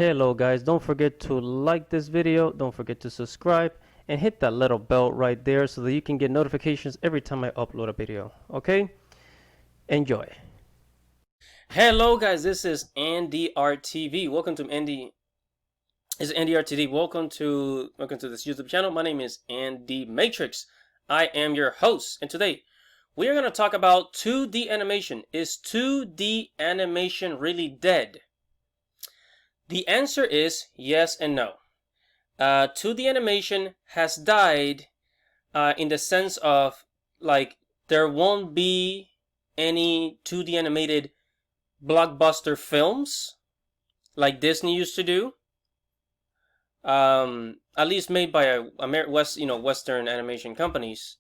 Hello guys, don't forget to like this video, don't forget to subscribe, and hit that little bell right there so that you can get notifications every time I upload a video. Okay? Enjoy. Hello guys, this is NDRTV. Welcome to NDRTV. Welcome to this YouTube channel. My name is Andy Matrix. I am your host, and today we are going to talk about 2D animation. Is 2D animation really dead? The answer is yes and no. 2D animation has died in the sense of, like, there won't be any 2D animated blockbuster films like Disney used to do. At least made by Western animation companies.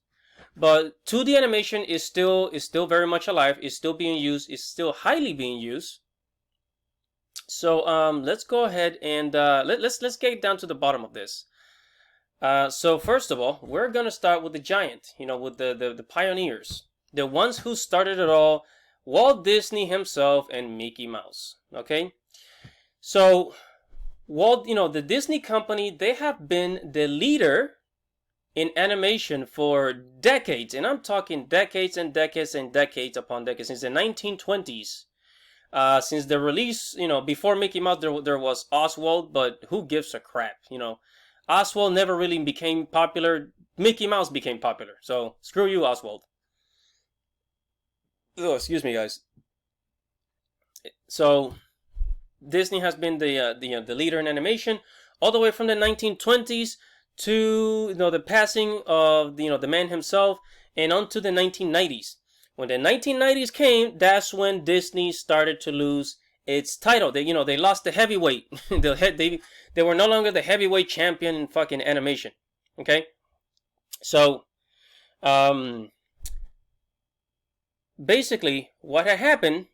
But 2D animation is still very much alive. Is still being used. Is still highly being used. So let's go ahead and let's get down to the bottom of this. So first of all, we're gonna start with the giant, with the pioneers, the ones who started it all, Walt Disney himself and Mickey Mouse. Okay, so the Disney company, they have been the leader in animation for decades, and I'm talking decades and decades and decades upon decades, since the 1920s. Since the release, before Mickey Mouse, there was Oswald, but who gives a crap? Oswald never really became popular. Mickey Mouse became popular, so screw you, Oswald. Oh, excuse me, guys. So Disney has been the leader in animation all the way from the 1920s to the passing of the man himself, and on to the 1990s. When the 1990s came, that's when Disney started to lose its title. They lost the heavyweight. They were no longer the heavyweight champion in fucking animation. Okay, so basically, what had happened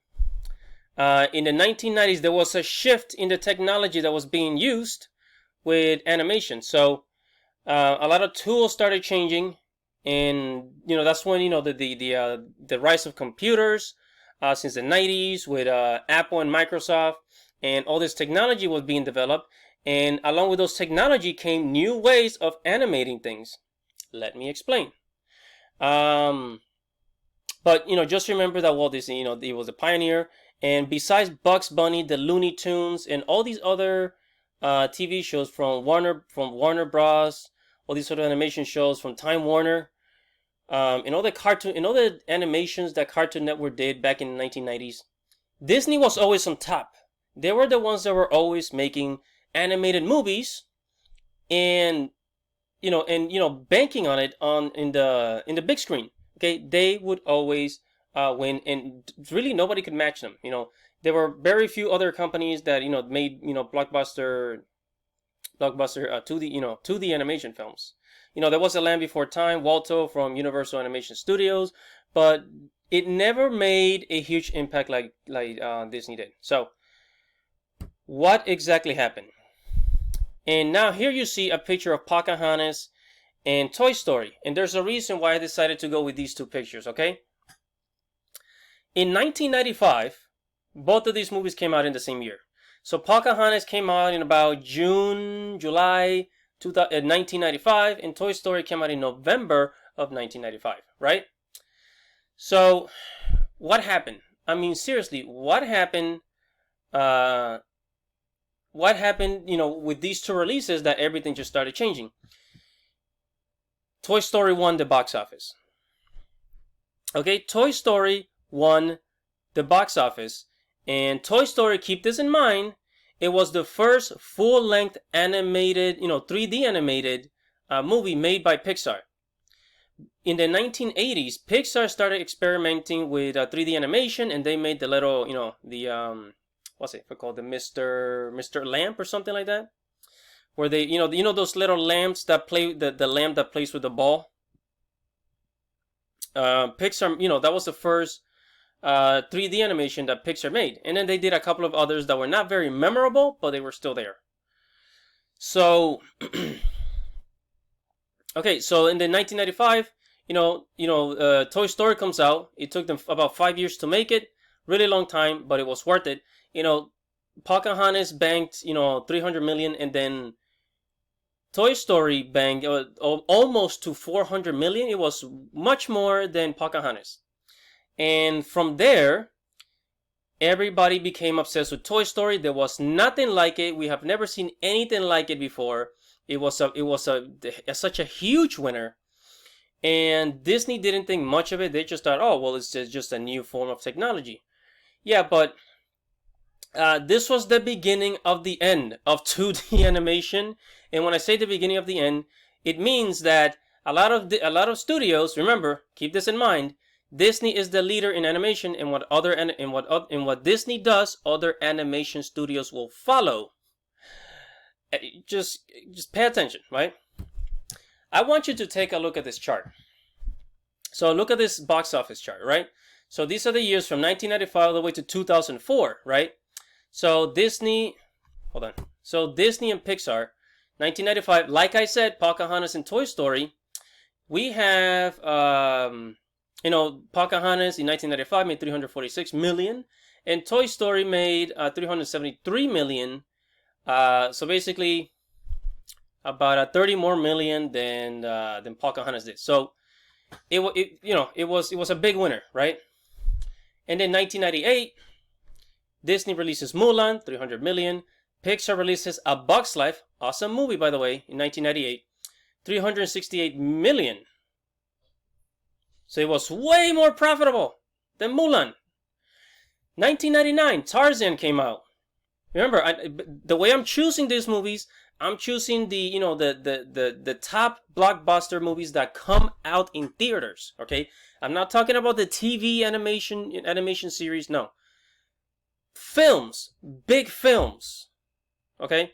in the 1990s, there was a shift in the technology that was being used with animation. So a lot of tools started changing. And that's when the rise of computers since the 90s with Apple and Microsoft, and all this technology was being developed, and along with those technology came new ways of animating things. Let me explain. But just remember that Walt Disney, he was a pioneer, and besides Bugs Bunny, the Looney Tunes, and all these other TV shows from Warner Bros., all these sort of animation shows from Time Warner, and all the animations that Cartoon Network did back in the 1990s, Disney was always on top. They were the ones that were always making animated movies, and banking on it in the big screen. Okay, they would always win, and really nobody could match them. There were very few other companies that made blockbuster 2D animation films. There was A Land Before Time, Walto from Universal Animation Studios, but it never made a huge impact like Disney did. So what exactly happened? And now here you see a picture of Pocahontas and Toy Story, and there's a reason why I decided to go with these two pictures. Okay, in 1995, both of these movies came out in the same year. So Pocahontas came out in about July 1995, and Toy Story came out in November of 1995, right? So what happened? I mean, seriously, what happened? With these two releases that everything just started changing? Toy Story won the box office. Okay, Toy Story won the box office. And Toy Story, keep this in mind, it was the first full-length animated, 3D animated movie made by Pixar. In the 1980s, Pixar started experimenting with 3D animation, and they made the little, what's it called, the Mr. Lamp or something like that, where they, those little lamps that play, the lamp that plays with the ball. Pixar, that was the first 3D animation that Pixar made, and then they did a couple of others that were not very memorable, but they were still there. So okay, so in the 1995, Toy Story comes out. It took them about 5 years to make it, really long time, but it was worth it. Pocahontas banked, 300 million, and then Toy Story banked almost to 400 million. It was much more than Pocahontas. And from there, everybody became obsessed with Toy Story. There was nothing like it. We have never seen anything like it before. It was such a huge winner. And Disney didn't think much of it. They just thought, oh, well, it's just a new form of technology. Yeah, but this was the beginning of the end of 2D animation. And when I say the beginning of the end, it means that a lot of studios, remember, keep this in mind, Disney is the leader in animation, and what Disney does, other animation studios will follow. Just pay attention, right? I want you to take a look at this chart. So look at this box office chart, right? So these are the years from 1995 all the way to 2004, right? So Disney and Pixar, 1995, like I said, Pocahontas and Toy Story. We have, Pocahontas in 1995 made 346 million, and Toy Story made 373 million. So basically, about 30 more million than Pocahontas did. So it was a big winner, right? And then 1998, Disney releases Mulan, 300 million. Pixar releases A Bug's Life, awesome movie by the way, in 1998, 368 million. So it was way more profitable than Mulan. 1999, Tarzan came out. Remember, the way I'm choosing these movies, I'm choosing the top blockbuster movies that come out in theaters. Okay, I'm not talking about the TV animation series. No, films, big films. Okay,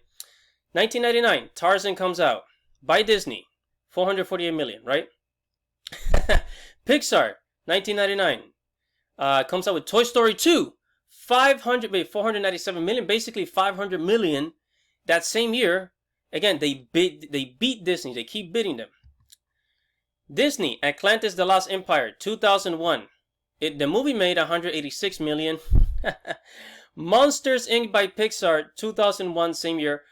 1999, Tarzan comes out by Disney, 448 million, right? Pixar, 1999, comes out with Toy Story 2, 497 million, basically 500 million. That same year, again, they beat Disney. They keep beating them. Disney, Atlantis: The Lost Empire, 2001. The movie made 186 million. Monsters Inc. by Pixar, 2001, same year,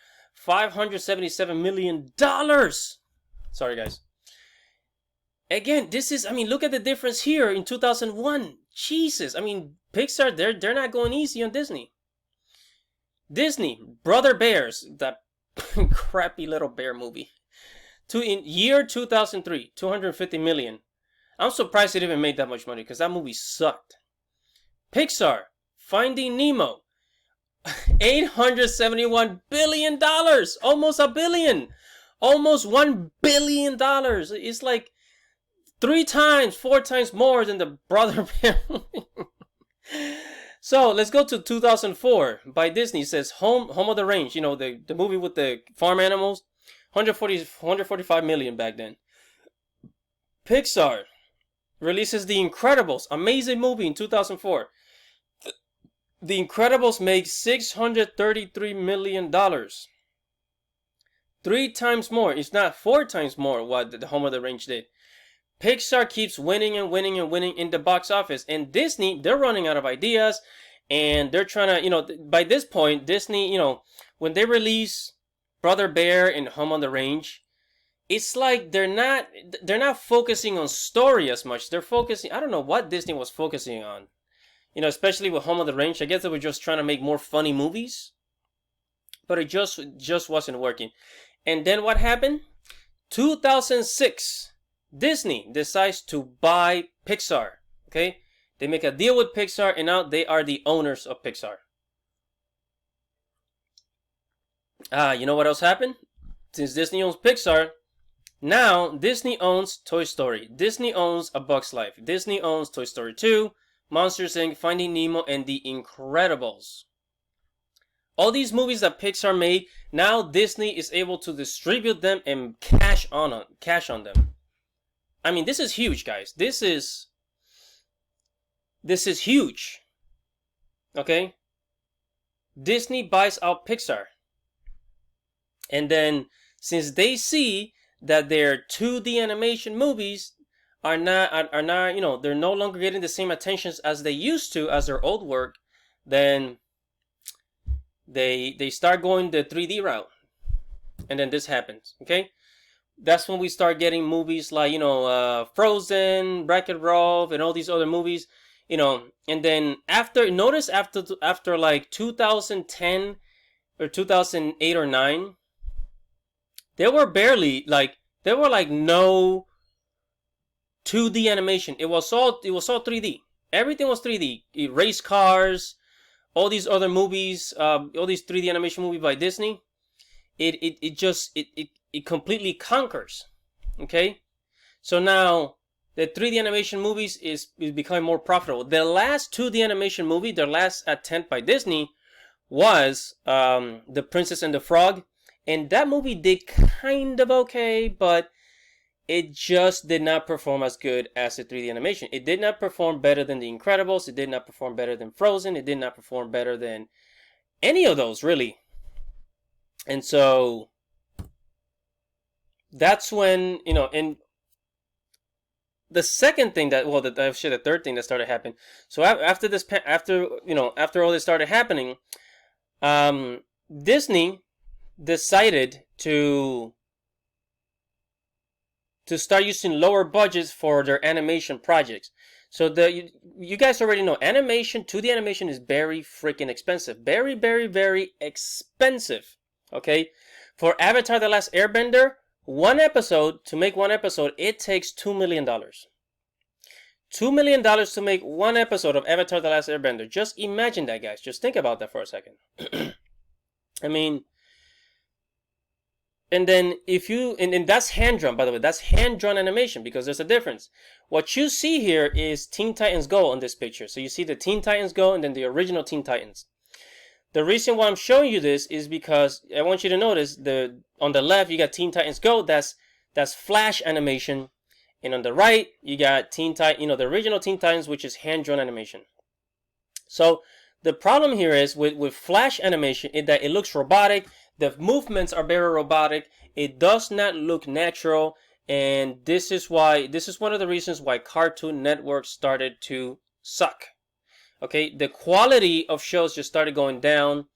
$577 million. Sorry, guys. Again, look at the difference here in 2001. Jesus, Pixar, they're not going easy on Disney. Disney, Brother Bears, that crappy little bear movie. In year 2003, 250 million. I'm surprised it even made that much money because that movie sucked. Pixar, Finding Nemo, $871 billion, almost a billion, almost $1 billion. It's like 4 times more than the Brother Bear movie. So let's go to 2004 by Disney. It says Home of the Range, the movie with the farm animals, 145 million back then. Pixar releases The Incredibles, amazing movie in 2004. The Incredibles makes $633 million. 3 times more, if not 4 times more, what the Home of the Range did. Pixar keeps winning and winning and winning in the box office. And Disney, they're running out of ideas. And they're trying to, by this point, Disney, when they release Brother Bear and Home on the Range, it's like they're not focusing on story as much. They're focusing, I don't know what Disney was focusing on. Especially with Home on the Range. I guess they were just trying to make more funny movies. But it just wasn't working. And then what happened? 2006. Disney decides to buy Pixar. Okay? They make a deal with Pixar and now they are the owners of Pixar. You know what else happened? Since Disney owns Pixar, now Disney owns Toy Story. Disney owns A Bug's Life. Disney owns Toy Story 2, Monsters Inc., Finding Nemo, and The Incredibles. All these movies that Pixar made, now Disney is able to distribute them and cash on them. This is huge, guys. This is huge. Okay? Disney buys out Pixar. And then, since they see that their 2D animation movies are not, they're no longer getting the same attention as they used to as their old work, then they start going the 3D route, and then this happens. Okay, that's when we start getting movies like Frozen, Wreck-It Ralph, and all these other movies. And then after like 2010 or 2008 or 9, there were no 2D animation. It was all 3D. Everything was 3D. Race cars, all these other movies, all these 3D animation movies by Disney. It completely conquers. Okay, so now the 3D animation movies is becoming more profitable. The last 2D animation movie, their last attempt by Disney, was The Princess and the Frog, and that movie did kind of okay, but it just did not perform as good as the 3D animation. It did not perform better than The Incredibles. It did not perform better than Frozen. It did not perform better than any of those, really. And so that's when, and the second thing the third thing that started happening. So after all this started happening, Disney decided to start using lower budgets for their animation projects. So you guys already know 2D animation is very freaking expensive. Very, very, very expensive. Okay? For Avatar The Last Airbender, to make one episode, it takes $2 million. $2 million to make one episode of Avatar The Last Airbender. Just imagine that, guys. Just think about that for a second. I mean, and then and that's hand-drawn, by the way. That's hand-drawn animation, because there's a difference. What you see here is Teen Titans Go on this picture. So you see the Teen Titans Go and then the original Teen Titans. The reason why I'm showing you this is because I want you to notice on the left you got Teen Titans Go. That's flash animation, and on the right you got the original Teen Titans, which is hand-drawn animation. So the problem here is with flash animation is that it looks robotic. The movements are very robotic. It does not look natural, and this is one of the reasons why Cartoon Network started to suck. Okay, the quality of shows just started going down.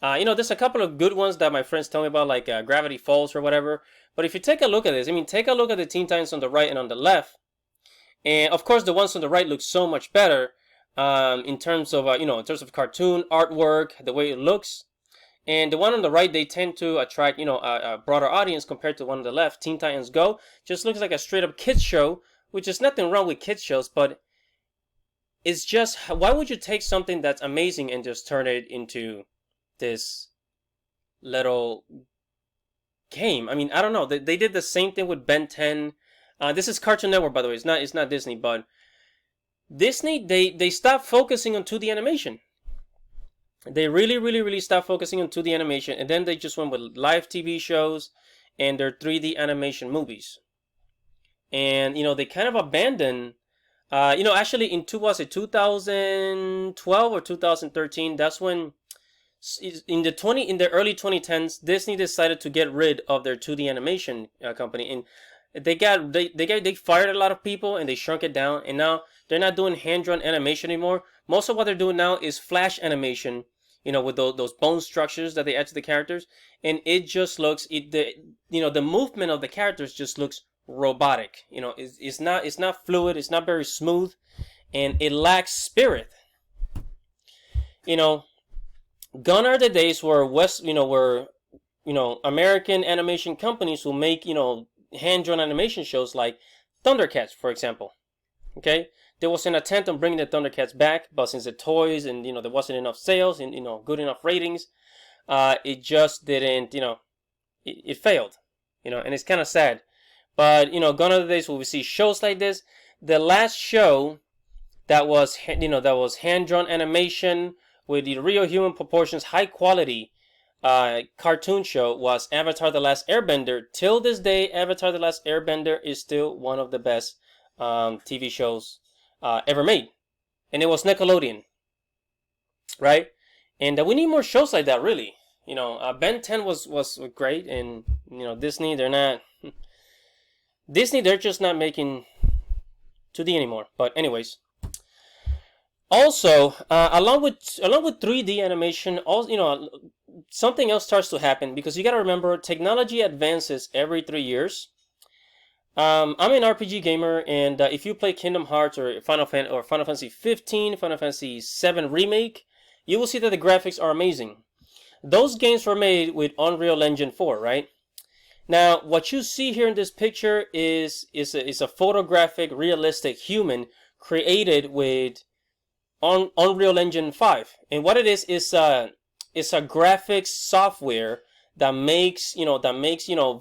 There's a couple of good ones that my friends tell me about, like Gravity Falls or whatever. But if you take a look at this, take a look at the Teen Titans on the right and on the left. And of course, the ones on the right look so much better in terms of cartoon artwork, the way it looks. And the one on the right, they tend to attract a broader audience compared to the one on the left. Teen Titans Go just looks like a straight up kids show, which is nothing wrong with kids shows, but it's just, why would you take something that's amazing and just turn it into this little game? I mean, I don't know. They did the same thing with Ben 10. This is Cartoon Network, by the way. It's not Disney, but Disney, they stopped focusing on 2D animation. They really, really, really stopped focusing on 2D animation, and then they just went with live TV shows and their 3D animation movies. And, they kind of abandoned, actually in 2012 or 2013, that's when, in the early 2010s, Disney decided to get rid of their 2D animation company, and they fired a lot of people and they shrunk it down, and now they're not doing hand-drawn animation anymore. Most of what they're doing now is flash animation, with those bone structures that they add to the characters, and it just looks the movement of the characters just looks robotic. It's not fluid, it's not very smooth, and it lacks spirit. Gone are the days where American animation companies will make hand-drawn animation shows like Thundercats, for example. Okay, there was an attempt on bringing the Thundercats back, but since the toys and there wasn't enough sales and good enough ratings, it just didn't. It failed. And it's kind of sad. But gone are the days where we see shows like this. The last show that was hand-drawn animation with the real human proportions, high quality cartoon show was Avatar: The Last Airbender. Till this day, Avatar: The Last Airbender is still one of the best TV shows ever made, and it was Nickelodeon, right? And we need more shows like that, really. Ben 10 was great, and Disney, they're just not making 2D anymore. But anyways, Also, along with 3D animation, also, something else starts to happen, because you got to remember, technology advances every 3 years. I'm an RPG gamer, and if you play Kingdom Hearts or Final Fantasy 15, Final Fantasy 7 remake, you will see that the graphics are amazing. Those games were made with Unreal Engine 4, right? Now, what you see here in this picture is a photographic, realistic human created with on Unreal Engine 5. And what it is a graphics software that makes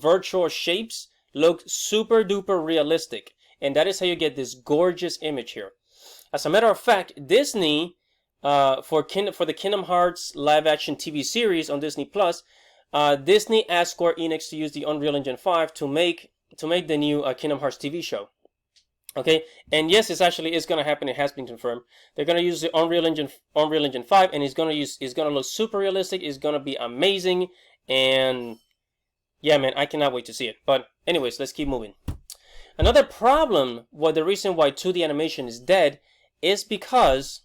virtual shapes look super duper realistic. And that is how you get this gorgeous image here. As a matter of fact, Disney for the Kingdom Hearts live action TV series on Disney Plus, Disney asked Square Enix to use the Unreal Engine 5 to make the new Kingdom Hearts TV show. Okay, and yes, it's gonna happen. It has been confirmed. They're gonna use the Unreal Engine 5, and it's gonna look super realistic. It's gonna be amazing, and yeah, man, I cannot wait to see it. But anyways, let's keep moving. Another problem, the reason why 2D animation is dead, is because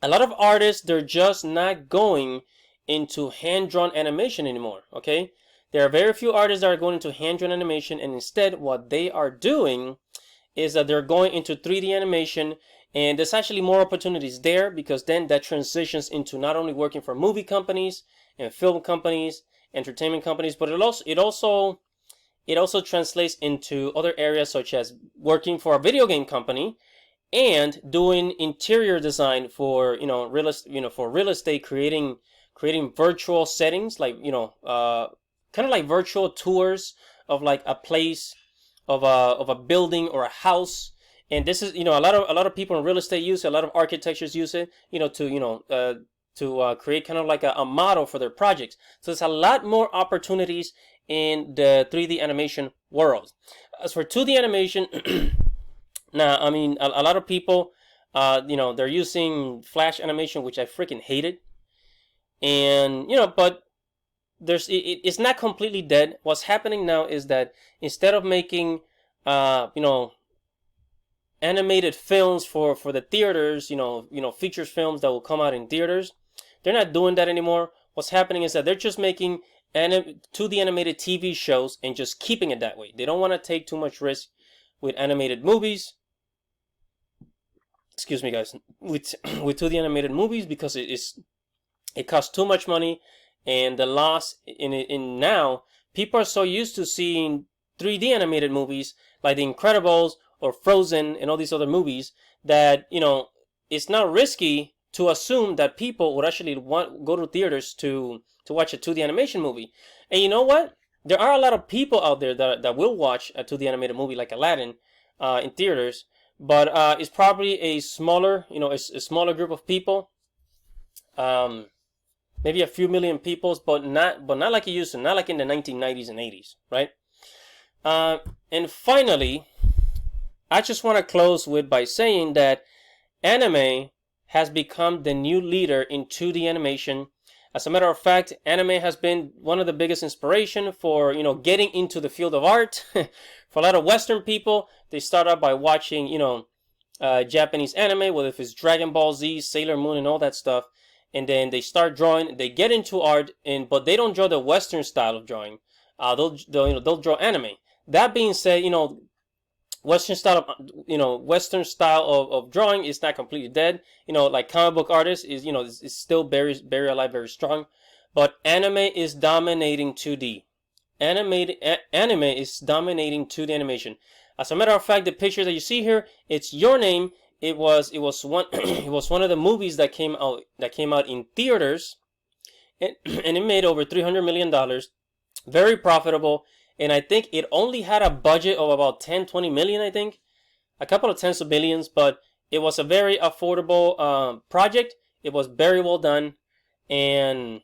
a lot of artists, they're just not going into hand-drawn animation anymore. Okay, there are very few artists that are going into hand-drawn animation, and instead, what they are doing is that they're going into 3D animation, and there's actually more opportunities there, because then that transitions into not only working for movie companies and film companies, entertainment companies, but it also translates into other areas, such as working for a video game company and doing interior design for real estate, creating virtual settings, like kind of like virtual tours of like a place, of a building or a house. And this is, a lot of people in real estate use it, a lot of architects use it, to create kind of like a model for their projects. So there's a lot more opportunities in the 3D animation world. As for 2D animation, now, I mean, a lot of people, they're using Flash animation, which I freaking hated. And, but it's not completely dead. What's happening now is that instead of making, animated films for the theaters, features films that will come out in theaters, they're not doing that anymore. What's happening is that they're just making 2D animated TV shows and just keeping it that way. They don't want to take too much risk with animated movies. Excuse me, guys. With 2D animated movies, because it costs too much money, and the loss in now, people are so used to seeing 3D animated movies like The Incredibles or Frozen and all these other movies, that it's not risky to assume that people would actually go to theaters to watch a 2D animation movie. And you know what? There are a lot of people out there that will watch a 2D animated movie like Aladdin in theaters, but it's probably a smaller a smaller group of people. Maybe a few million people, but not like it used to, not like in the 1990s and 80s, right? And finally, I just want to close by saying that anime has become the new leader in 2D animation. As a matter of fact, anime has been one of the biggest inspiration for getting into the field of art. For a lot of Western people, they start out by watching Japanese anime, whether it's Dragon Ball Z, Sailor Moon, and all that stuff. And then they start drawing. They get into art, but they don't draw the Western style of drawing. They'll draw anime. That being said, Western style of drawing is not completely dead. Like comic book artists is still very alive, very strong. But anime is dominating 2D. Anime is dominating 2D animation. As a matter of fact, the picture that you see here, it's Your Name. It was one it was one of the movies that came out in theaters, and it made over $300 million, very profitable. And I think it only had a budget of about 10-20 million. I think a couple of tens of millions, but it was a very affordable project. It was very well done, and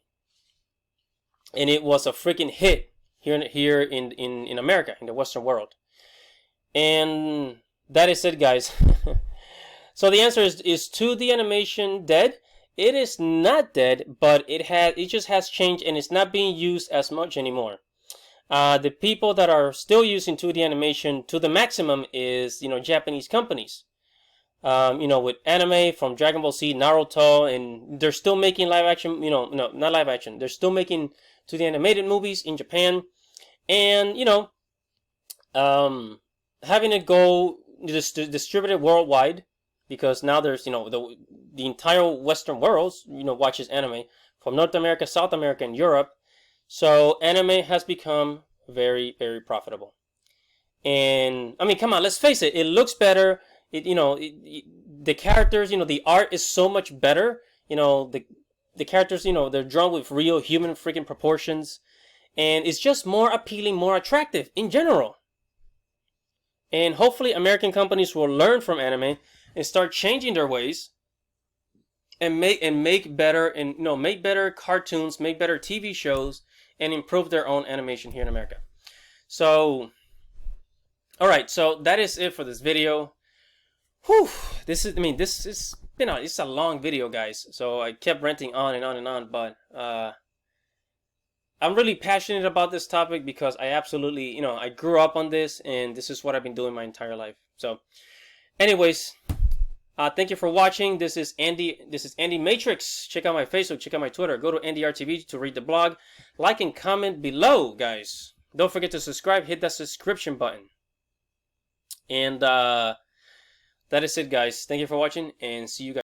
it was a freaking hit here in America, in the Western world. And that is it, guys. So the answer is 2D animation dead? It is not dead, but it just has changed, and it's not being used as much anymore. The people that are still using 2D animation to the maximum is Japanese companies. With anime from Dragon Ball Z, Naruto, and they're still making live action, no, not live action. They're still making 2D animated movies in Japan, and having it go distributed worldwide, because now there's the entire Western world watches anime from North America, South America, and Europe. So anime has become very, very profitable. And I mean, come on, let's face it. It looks better. The characters, the art is so much better. The characters, they're drawn with real human freaking proportions, and it's just more appealing, more attractive in general. And hopefully, American companies will learn from anime and start changing their ways, and make better make better cartoons, make better TV shows, and improve their own animation here in America. So, all right, so that is it for this video. Whew, this is it's a long video, guys. So I kept ranting on and on and on, but I'm really passionate about this topic because I absolutely, I grew up on this, and this is what I've been doing my entire life. So, anyways, thank you for watching. This is Andy Matrix. Check out my Facebook. Check out my Twitter. Go to NDRTV to read the blog. Like and comment below, guys. Don't forget to subscribe. Hit that subscription button. And that is it, guys. Thank you for watching, and see you guys.